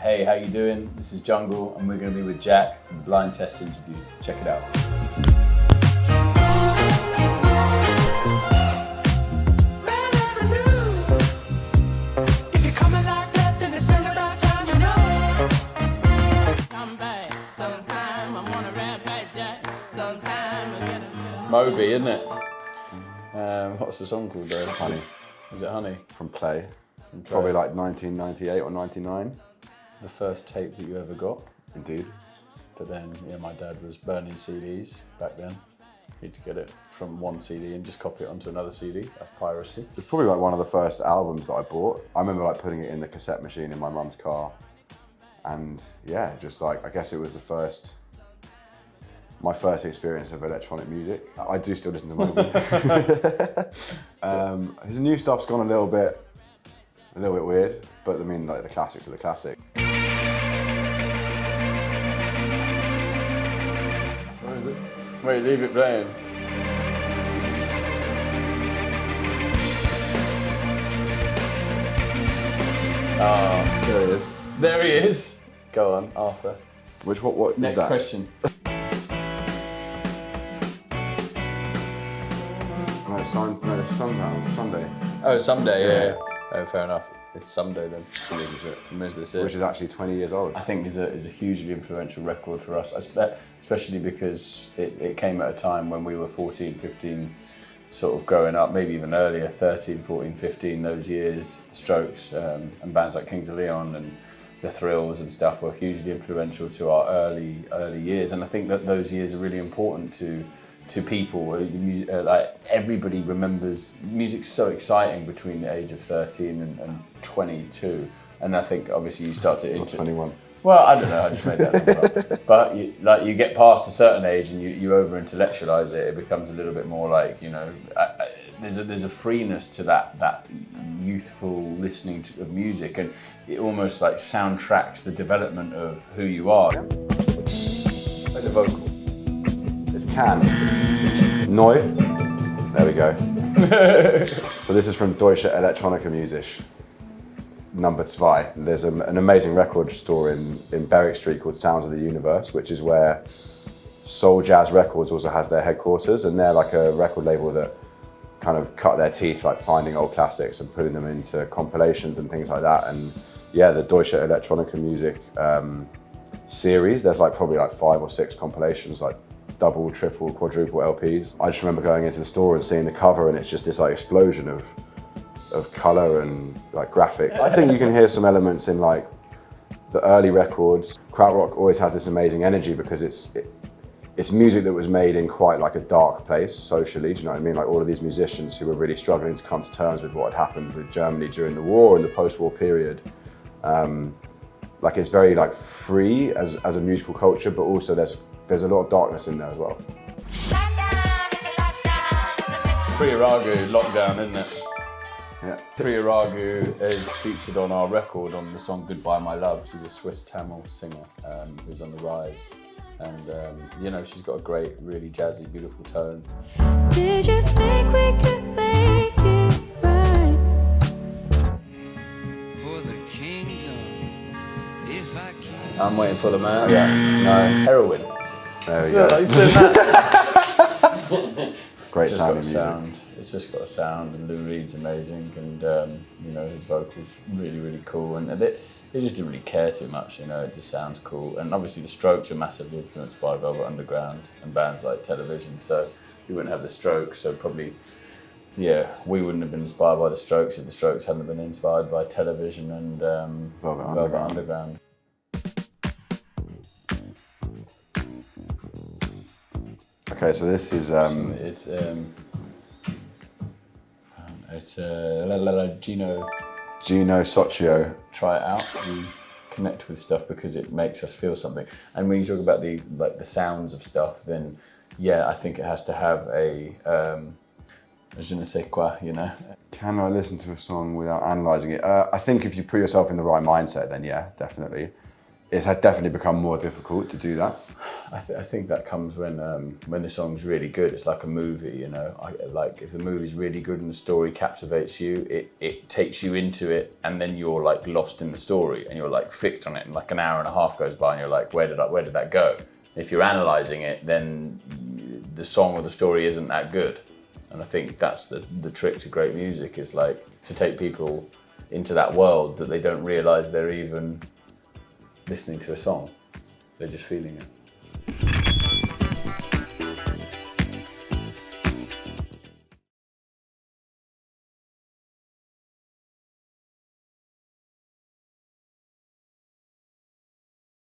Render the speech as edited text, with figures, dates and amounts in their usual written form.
Hey, how you doing? This is Jungle, and we're going to be with Jack for the blind test interview. Check it out. Moby, isn't it? What's the song called though? Honey. Is it Honey? From Play. Probably like 1998 or 99. The first tape that you ever got. Indeed. But then, yeah, my dad was burning CDs back then. He'd get it from one CD and just copy it onto another CD. That's piracy. It's probably like one of the first albums that I bought. I remember like putting it in the cassette machine in my mum's car. And yeah, just like, I guess it was my first experience of electronic music. I do still listen to Moby. His new stuff's gone a little bit weird, but I mean, like the classics are the classic. Where is it? Wait, leave it playing. Oh, there he is. There he is. Go on, Arthur. What Next is that? question. No, Sunday. Oh, Someday, yeah. Oh, fair enough. It's Someday then. Which is actually 20 years old. I think is a hugely influential record for us, especially because it came at a time when we were 14, 15, sort of growing up, maybe even earlier, 13, 14, 15, those years. The Strokes and bands like Kings of Leon and The Thrills and stuff were hugely influential to our early years, and I think that those years are really important to people. Like everybody remembers music's so exciting between the age of 13 and 22, and I think obviously you start to 21. Well, I don't know. I just made that number up. But you get past a certain age and you over intellectualize it. It becomes a little bit more like there's a freeness to that youthful listening of music, and it almost like soundtracks the development of who you are. Like the vocal. It's Can. Neu. There we go. So this is from Deutsche Elektronische Musik, number 2. There's an amazing record store in Berwick Street called Sounds of the Universe, which is where Soul Jazz Records also has their headquarters, and they're like a record label that kind of cut their teeth like finding old classics and putting them into compilations and things like that. And yeah, the Deutsche Elektronische Musik series, there's like probably like 5 or 6 compilations, like double, triple, quadruple LPs. I just remember going into the store and seeing the cover, and it's just this like explosion of colour and like graphics. I think you can hear some elements in like the early records. Krautrock always has this amazing energy because it's music that was made in quite like a dark place socially, do you know what I mean? Like all of these musicians who were really struggling to come to terms with what had happened with Germany during the war and the post-war period. Like it's very like free as a musical culture, but also there's a lot of darkness in there as well. Priya Ragu, Lockdown, isn't it? Yeah. Priya Ragu is featured on our record on the song Goodbye My Love. She's a Swiss Tamil singer who's on the rise. And she's got a great, really jazzy, beautiful tone. Did you think we could make it right? For the kingdom, if I can. I'm waiting for the man. Yeah. No. Heroin. There we go. He's doing that. Great sounding music. Sound. It's just got a sound, and Lou Reed's amazing, and his vocals really, really cool, and they just didn't really care too much, it just sounds cool. And obviously the Strokes are massively influenced by Velvet Underground and bands like Television, so we wouldn't have the Strokes, so probably, we wouldn't have been inspired by the Strokes if the Strokes hadn't been inspired by Television and Velvet Underground. Okay, so this is it's Gino Socio. Try it out and connect with stuff because it makes us feel something. And when you talk about these, like the sounds of stuff, then I think it has to have a je ne sais quoi, Can I listen to a song without analysing it? I think if you put yourself in the right mindset, then yeah, definitely. It has definitely become more difficult to do that. I think that comes when the song's really good. It's like a movie, you know. Like if the movie's really good and the story captivates you, it takes you into it, and then you're like lost in the story and you're like fixed on it. And like an hour and a half goes by, and you're like, where did that go? If you're analysing it, then the song or the story isn't that good. And I think that's the trick to great music, is like to take people into that world that they don't realise they're even listening to a song. They're just feeling it.